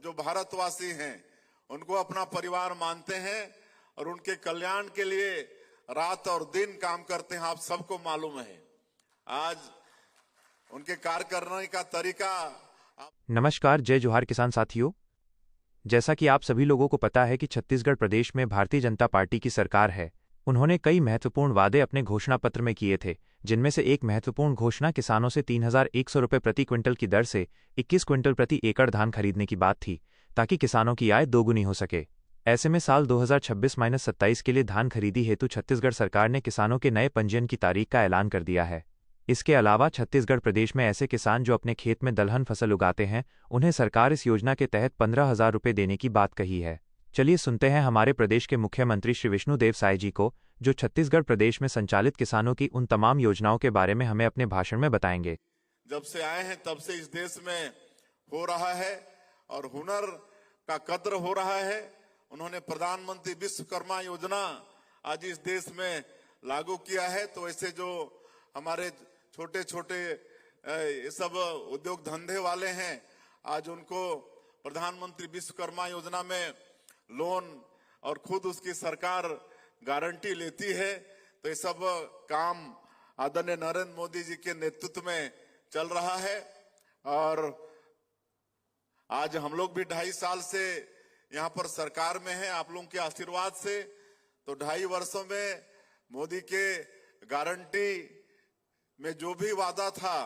जो भारतवासी हैं उनको अपना परिवार मानते हैं और उनके कल्याण के लिए रात और दिन काम करते हैं, आप सबको मालूम है। आज उनके कार्य करने का तरीका। नमस्कार, जय जोहार किसान साथियों। जैसा कि आप सभी लोगों को पता है कि छत्तीसगढ़ प्रदेश में भारतीय जनता पार्टी की सरकार है। उन्होंने कई महत्वपूर्ण वादे अपने घोषणा पत्र में किए थे, जिनमें से एक महत्वपूर्ण घोषणा किसानों से 3,100 रुपये प्रति क्विंटल की दर से 21 क्विंटल प्रति एकड़ धान खरीदने की बात थी, ताकि किसानों की आय दोगुनी हो सके। ऐसे में साल 2026-27 के लिए धान खरीदी हेतु छत्तीसगढ़ सरकार ने किसानों के नए पंजीयन की तारीख का ऐलान कर दिया है। इसके अलावा छत्तीसगढ़ प्रदेश में ऐसे किसान जो अपने खेत में दलहन फसल उगाते हैं, उन्हें सरकार इस योजना के तहत 15,000 रुपये देने की बात कही है। चलिए सुनते हैं हमारे प्रदेश के मुख्यमंत्री श्री विष्णुदेव साय जी को, जो छत्तीसगढ़ प्रदेश में संचालित किसानों की उन तमाम योजनाओं के बारे में हमें अपने भाषण में बताएंगे। जब से आए हैं तब से इस देश में हो रहा है और हुनर का कद्र हो रहा है। उन्होंने प्रधानमंत्री विश्वकर्मा योजना आज इस देश में लागू किया है। तो ऐसे जो हमारे छोटे छोटे ये सब उद्योग धंधे वाले हैं, आज उनको प्रधानमंत्री विश्वकर्मा योजना में लोन और खुद उसकी सरकार गारंटी लेती है। तो ये सब काम आदरणीय नरेंद्र मोदी जी के नेतृत्व में चल रहा है। और आज हम लोग भी 2.5 साल से यहाँ पर सरकार में हैं, आप लोगों के आशीर्वाद से। तो 2.5 वर्षों में मोदी के गारंटी में जो भी वादा था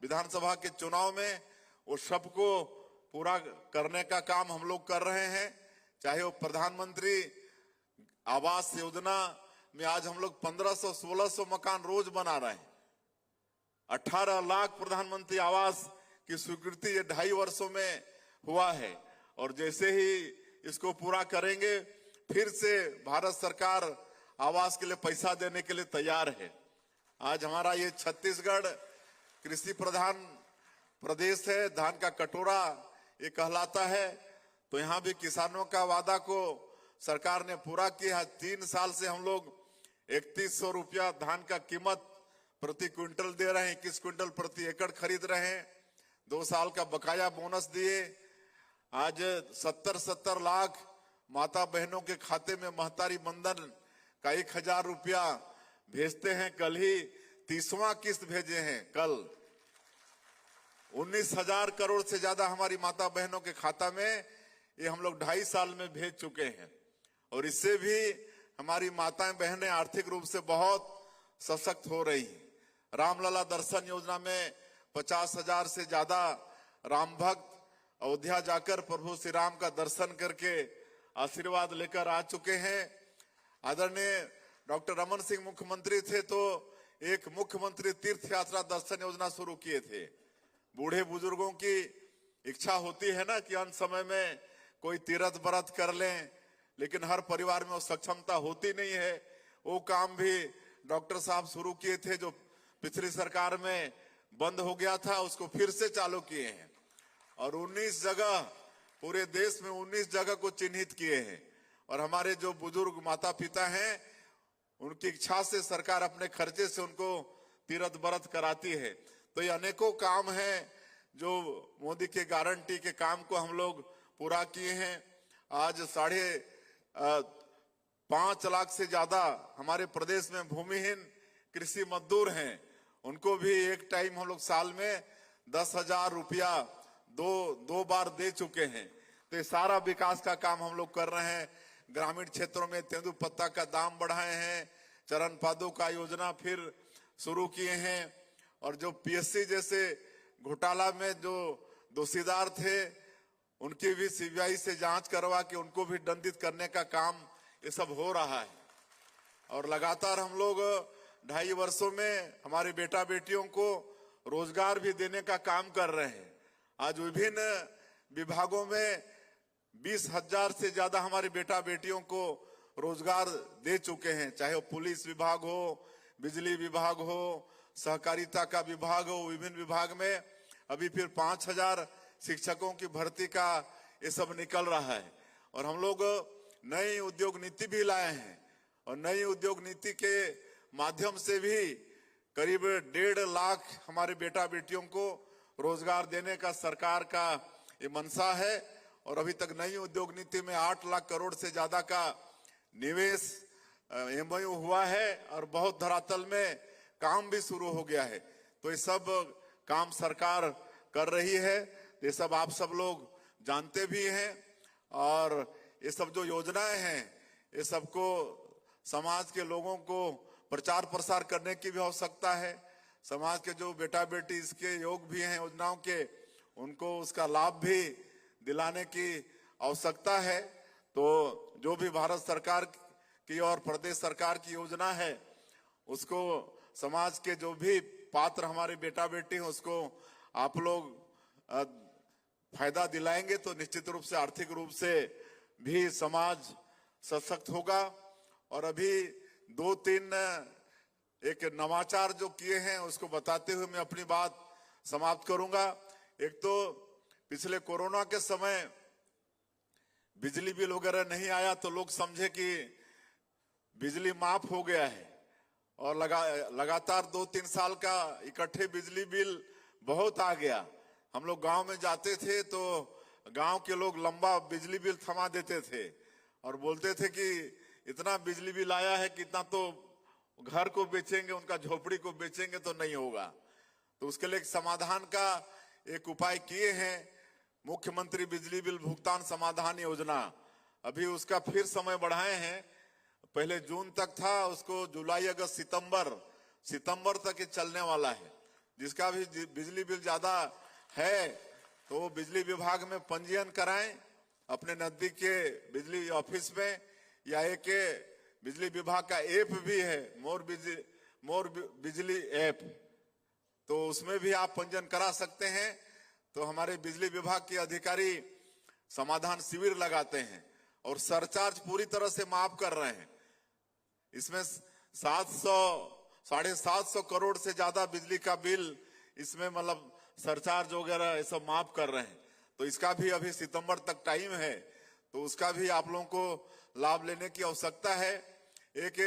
विधानसभा के चुनाव में, वो सबको पूरा करने का काम हम लोग कर रहे हैं। चाहे वो प्रधानमंत्री आवास योजना में आज हम लोग 1500-1600 मकान रोज बना रहे हैं। 18 लाख प्रधानमंत्री आवास की स्वीकृति ये 2.5 वर्षों में हुआ है। और जैसे ही इसको पूरा करेंगे, फिर से भारत सरकार आवास के लिए पैसा देने के लिए तैयार है। आज हमारा ये छत्तीसगढ़ कृषि प्रधान प्रदेश है, धान का कटोरा ये कहलाता है। तो यहाँ भी किसानों का वादा को सरकार ने पूरा किया। 3 साल से हम लोग 3100 रुपया धान का कीमत प्रति क्विंटल दे रहे हैं, 21 क्विंटल प्रति एकड़ खरीद रहे हैं। 2 साल का बकाया बोनस दिए। आज 70 लाख माता बहनों के खाते में महतारी बंधन का 1,000 रुपया भेजते हैं। कल ही 30वां किस्त भेजे हैं। कल 19,000 करोड़ से ज्यादा हमारी माता बहनों के खाता में ये हम लोग 2.5 साल में भेज चुके हैं। और इससे भी हमारी माताएं बहनें आर्थिक रूप से बहुत सशक्त हो रही हैं। रामलला दर्शन योजना में 50,000 से ज्यादा राम भक्त अयोध्या जाकर प्रभु श्री राम का दर्शन करके आशीर्वाद लेकर आ चुके हैं। आदरणीय डॉक्टर रमन सिंह मुख्यमंत्री थे तो एक मुख्यमंत्री तीर्थ यात्रा दर्शन योजना शुरू किए थे। बूढ़े बुजुर्गों की इच्छा होती है ना कि अंत समय में कोई तीर्थ व्रत कर लें, लेकिन हर परिवार में वो सक्षमता होती नहीं है। वो काम भी डॉक्टर साहब शुरू किए थे, जो पिछली सरकार में बंद हो गया था, उसको फिर से चालू किए हैं। और 19 जगह पूरे देश में 19 जगह को चिन्हित किए हैं। और हमारे जो बुजुर्ग माता पिता हैं, उनकी इच्छा से सरकार अपने खर्चे से उनको तीर्थ व्रत कराती है। तो ये अनेकों काम हैं जो मोदी के गारंटी के काम को हम लोग पूरा किए हैं। आज 5.5 लाख से ज्यादा हमारे प्रदेश में भूमिहीन कृषि मजदूर हैं, उनको भी एक टाइम हम लोग साल में 10,000 रुपया दो बार दे चुके हैं। तो ये सारा विकास का काम हम लोग कर रहे हैं। ग्रामीण क्षेत्रों में तेंदुपत्ता का दाम बढ़ाए हैं, चरण पादुका योजना फिर शुरू किए हैं। और जो पीएससी जैसे घोटाला में जो दोषीदार थे, उनकी भी सीबीआई से जांच करवा के उनको भी दंडित करने का काम ये सब हो रहा है। और लगातार हम लोग 2.5 वर्षों में हमारे बेटा बेटियों को रोजगार भी देने का काम कर रहे हैं। आज विभिन्न विभागों में 20,000 से ज्यादा हमारे बेटा बेटियों को रोजगार दे चुके हैं, चाहे वो पुलिस विभाग हो, बिजली विभाग हो, सहकारिता का विभाग हो। विभिन्न विभाग में अभी फिर 5,000 शिक्षकों की भर्ती का ये सब निकल रहा है। और हम लोग नई उद्योग नीति भी लाए हैं। और नई उद्योग नीति के माध्यम से भी करीब 1.5 लाख हमारे बेटा बेटियों को रोजगार देने का सरकार का ये मंशा है। और अभी तक नई उद्योग नीति में 8 लाख करोड़ से ज्यादा का निवेश एमओयू हुआ है और बहुत धरातल में काम भी शुरू हो गया है। तो ये सब काम सरकार कर रही है, ये सब आप सब लोग जानते भी हैं। और ये सब जो योजनाएं हैं ये सबको समाज के लोगों को प्रचार प्रसार करने की भी आवश्यकता है। समाज के जो बेटा बेटी इसके योग भी हैं योजनाओं के, उनको उसका लाभ भी दिलाने की आवश्यकता है। तो जो भी भारत सरकार की और प्रदेश सरकार की योजना है उसको समाज के जो भी पात्र हमारे बेटा बेटी हैं उसको आप लोग फायदा दिलाएंगे तो निश्चित रूप से आर्थिक रूप से भी समाज सशक्त होगा। और अभी 2-3 एक नवाचार जो किए हैं उसको बताते हुए मैं अपनी बात समाप्त करूंगा। एक तो पिछले कोरोना के समय बिजली बिल वगैरह नहीं आया तो लोग समझे कि बिजली माफ हो गया है और लगातार 2-3 साल का इकट्ठे बिजली बिल बहुत आ गया। हम लोग गांव में जाते थे तो गांव के लोग लंबा बिजली बिल थमा देते थे और बोलते थे कि इतना बिजली बिल आया है कि इतना तो घर को बेचेंगे, उनका झोपड़ी को बेचेंगे तो नहीं होगा। तो उसके लिए एक समाधान का एक उपाय किए हैं, मुख्यमंत्री बिजली बिल भुगतान समाधान योजना। अभी उसका फिर समय बढ़ाए हैं, पहले जून तक था, उसको जुलाई अगस्त सितंबर तक ये चलने वाला है। जिसका भी बिजली बिल ज्यादा है तो वो बिजली विभाग में पंजीयन कराएं अपने नजदीक के बिजली ऑफिस में, या एक बिजली विभाग का ऐप भी है मोर बिजली ऐप, तो उसमें भी आप पंजीयन करा सकते हैं। तो हमारे बिजली विभाग के अधिकारी समाधान शिविर लगाते हैं और सरचार्ज पूरी तरह से माफ कर रहे हैं। इसमें 700-750 करोड़ से ज्यादा बिजली का बिल इसमें मतलब सरचार्ज वगैरह ये सब माफ कर रहे हैं। तो इसका भी अभी सितंबर तक टाइम है, तो उसका भी आप लोगों को लाभ लेने की आवश्यकता है। एक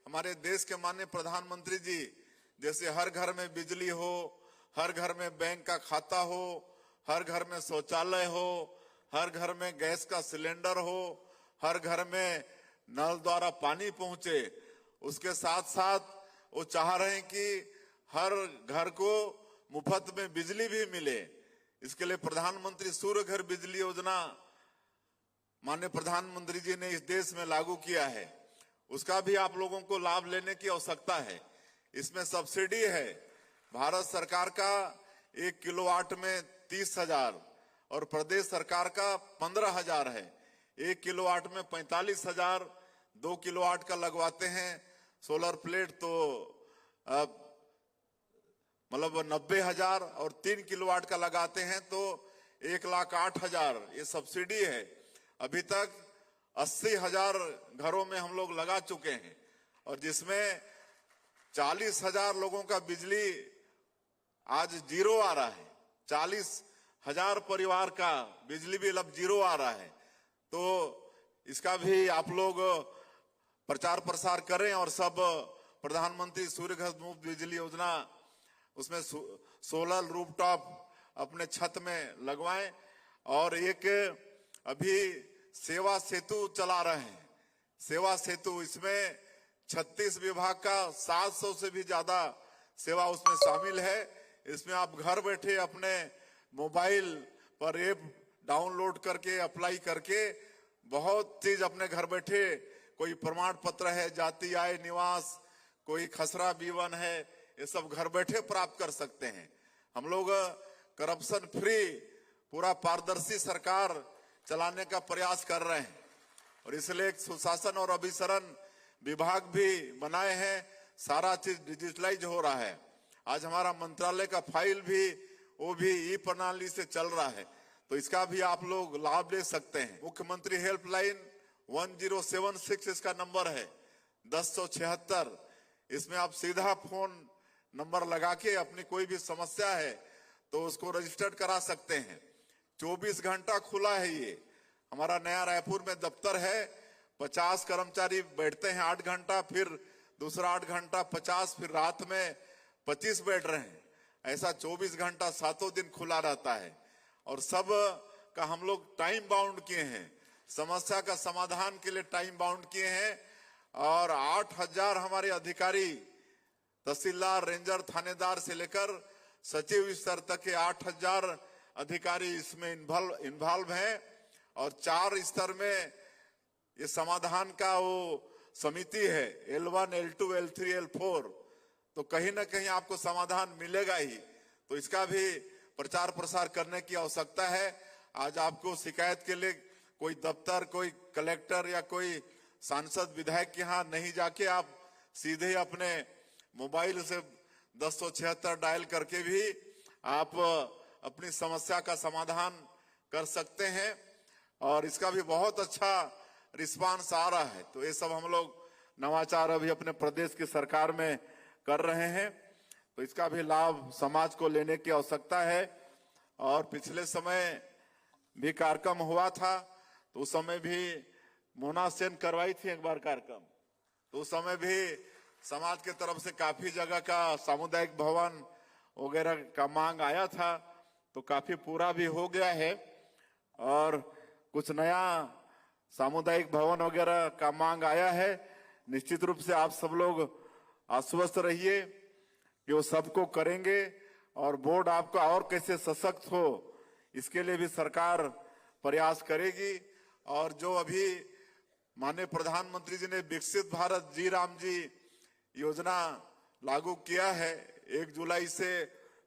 हमारे देश के माननीय प्रधानमंत्री जी जैसे हर घर में बिजली हो, हर घर में बैंक का खाता हो, हर घर में शौचालय हो, हर घर में गैस का सिलेंडर हो, हर घर में नल द्वारा पानी पहुंचे, उसके साथ साथ वो चाह रहे हैं कि हर घर को मुफ्त में बिजली भी मिले। इसके लिए प्रधानमंत्री सूर्य घर बिजली योजना माननीय प्रधानमंत्री जी ने इस देश में लागू किया है, उसका भी आप लोगों को लाभ लेने की आवश्यकता है। इसमें सब्सिडी है, भारत सरकार का 1 किलोवाट में 30,000 और प्रदेश सरकार का 15,000 है। 1 किलोवाट में 45,000, 2 किलोवाट का लगवाते हैं सोलर प्लेट तो मतलब 90,000 और 3 किलोवाट का लगाते हैं तो 1,08,000 ये सब्सिडी है। अभी तक 80,000 घरों में हम लोग लगा चुके हैं और जिसमें 40,000 लोगों का बिजली आज जीरो आ रहा है। 40,000 परिवार का बिजली बिल अब जीरो आ रहा है। तो इसका भी आप लोग प्रचार प्रसार करें और सब प्रधानमंत्री सूर्य घर मुफ्त बिजली योजना उसमें सोलर रूफटॉप अपने छत में लगवाएं। और एक अभी सेवा सेतु चला रहे हैं, सेवा सेतु, इसमें 36 विभाग का 700 से भी ज्यादा सेवा उसमें शामिल है। इसमें आप घर बैठे अपने मोबाइल पर ऐप डाउनलोड करके अप्लाई करके बहुत चीज अपने घर बैठे, कोई प्रमाण पत्र है, जाति आय निवास, कोई खसरा B1 है, ये सब घर बैठे प्राप्त कर सकते हैं। हम लोग करप्शन फ्री पूरा पारदर्शी सरकार चलाने का प्रयास कर रहे हैं और इसलिए एक सुशासन और अभिसरण विभाग भी बनाए हैं। सारा चीज डिजिटलाइज हो रहा है। आज हमारा मंत्रालय का फाइल भी वो भी ई प्रणाली से चल रहा है, तो इसका भी आप लोग लाभ ले सकते हैं। मुख्यमंत्री हेल्पलाइन 1076 इसका नंबर है 1076। इसमें आप सीधा फोन नंबर लगा के अपनी कोई भी समस्या है तो उसको रजिस्टर्ड करा सकते हैं। 24 घंटा खुला है। ये हमारा नया रायपुर में दफ्तर है, 50 कर्मचारी बैठते हैं 8 घंटा, फिर दूसरा 8 घंटा 50, फिर रात में 25 बैठ रहे हैं। ऐसा 24 घंटा 7 दिन खुला रहता है और सब का हम लोग टाइम बाउंड किए हैं, समस्या का समाधान के लिए टाइम बाउंड किए हैं। और 8,000 हमारे अधिकारी, तहसीलदार, रेंजर, थानेदार से लेकर सचिव स्तर तक के 8,000 अधिकारी इसमें इन्वॉल्व हैं। और 4 स्तर में ये समाधान का वो समिति है, L1, L2, L3, L4, तो कहीं ना कहीं आपको समाधान मिलेगा ही। तो इसका भी प्रचार प्रसार करने की आवश्यकता है। आज आपको शिकायत के लिए कोई दफ्तर, कोई कलेक्टर या कोई सांसद, विधायक के यहाँ नहीं जाके आप सीधे अपने मोबाइल से 1076 डायल करके भी आप अपनी समस्या का समाधान कर सकते हैं। और इसका भी बहुत अच्छा रिस्पांस आ रहा है। तो ये सब हम लोग नवाचार अभी अपने प्रदेश की सरकार में कर रहे हैं, तो इसका भी लाभ समाज को लेने की आवश्यकता है। और पिछले समय भी कार्यक्रम हुआ था, तो उस समय भी मोना सेन करवाई थी एक बार कार्यक्रम, तो उस समय भी समाज के तरफ से काफी जगह का सामुदायिक भवन वगैरह का मांग आया था, तो काफी पूरा भी हो गया है। और कुछ नया सामुदायिक भवन वगैरह का मांग आया है। निश्चित रूप से आप सब लोग आश्वस्त रहिए कि वो सबको करेंगे। और बोर्ड आपका और कैसे सशक्त हो, इसके लिए भी सरकार प्रयास करेगी। और जो अभी माननीय प्रधानमंत्री जी ने विकसित भारत जी राम जी योजना लागू किया है, 1 जुलाई से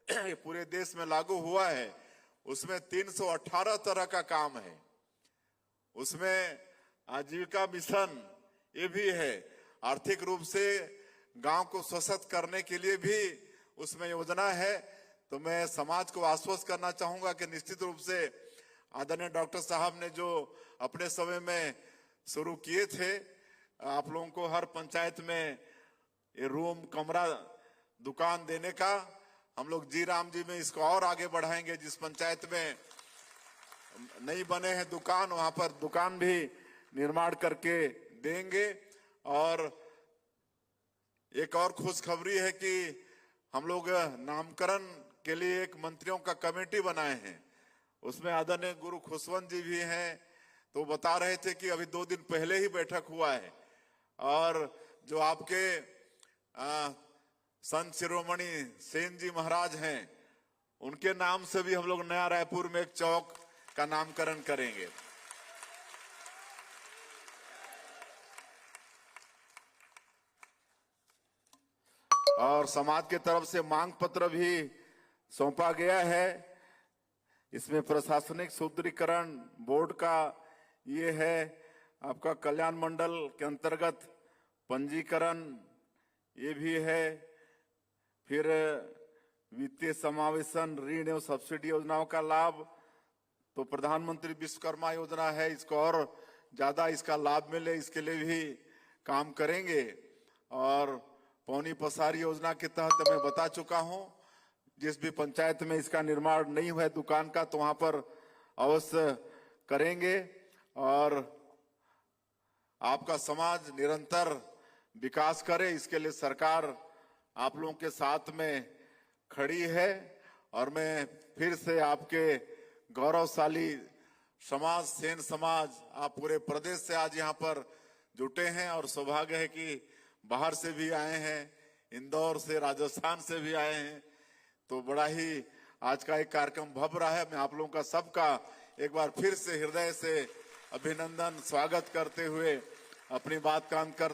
पूरे देश में लागू हुआ है, उसमें 318 तरह का काम है। उसमें आजीविका मिशन ये भी है, आर्थिक रूप से गांव को सशक्त करने के लिए भी उसमें योजना है। तो मैं समाज को आश्वस्त करना चाहूंगा कि निश्चित रूप से आदरणीय डॉक्टर साहब ने जो अपने समय में शुरू किए थे, आप लोगों को हर पंचायत में ये रूम, कमरा, दुकान देने का, हम लोग जी राम जी में इसको और आगे बढ़ाएंगे। जिस पंचायत में नहीं बने हैं दुकान, वहां पर दुकान भी निर्माण करके देंगे। और एक और खुशखबरी है कि हम लोग नामकरण के लिए एक मंत्रियों का कमेटी बनाए हैं, उसमें आदरणीय गुरु खुशवंत जी भी हैं। तो बता रहे थे कि अभी 2 दिन पहले ही बैठक हुआ है। और जो आपके संत शिरोमणि सेन जी महाराज हैं, उनके नाम से भी हम लोग नया रायपुर में एक चौक का नामकरण करेंगे। और समाज के तरफ से मांग पत्र भी सौंपा गया है। इसमें प्रशासनिक सुदृढ़ीकरण बोर्ड का ये है, आपका कल्याण मंडल के अंतर्गत पंजीकरण ये भी है, फिर वित्तीय समावेशन, ऋण एवं सब्सिडी योजनाओं का लाभ, तो प्रधानमंत्री विश्वकर्मा योजना है, इसको और ज्यादा इसका लाभ मिले इसके लिए भी काम करेंगे। और पौनी पसारी योजना के तहत मैं बता चुका हूं, जिस भी पंचायत में इसका निर्माण नहीं हुआ है दुकान का, तो वहां पर अवश्य करेंगे। और आपका समाज निरंतर विकास करे, इसके लिए सरकार आप लोगों के साथ में खड़ी है। और मैं फिर से आपके गौरवशाली समाज, सेन समाज, आप पूरे प्रदेश से आज यहाँ पर जुटे हैं। और सौभाग्य है कि बाहर से भी आए हैं, इंदौर से, राजस्थान से भी आए हैं, तो बड़ा ही आज का एक कार्यक्रम भव्य रहा है। मैं आप लोगों का सबका एक बार फिर से हृदय से अभिनंदन, स्वागत करते हुए अपनी बात का अंत कर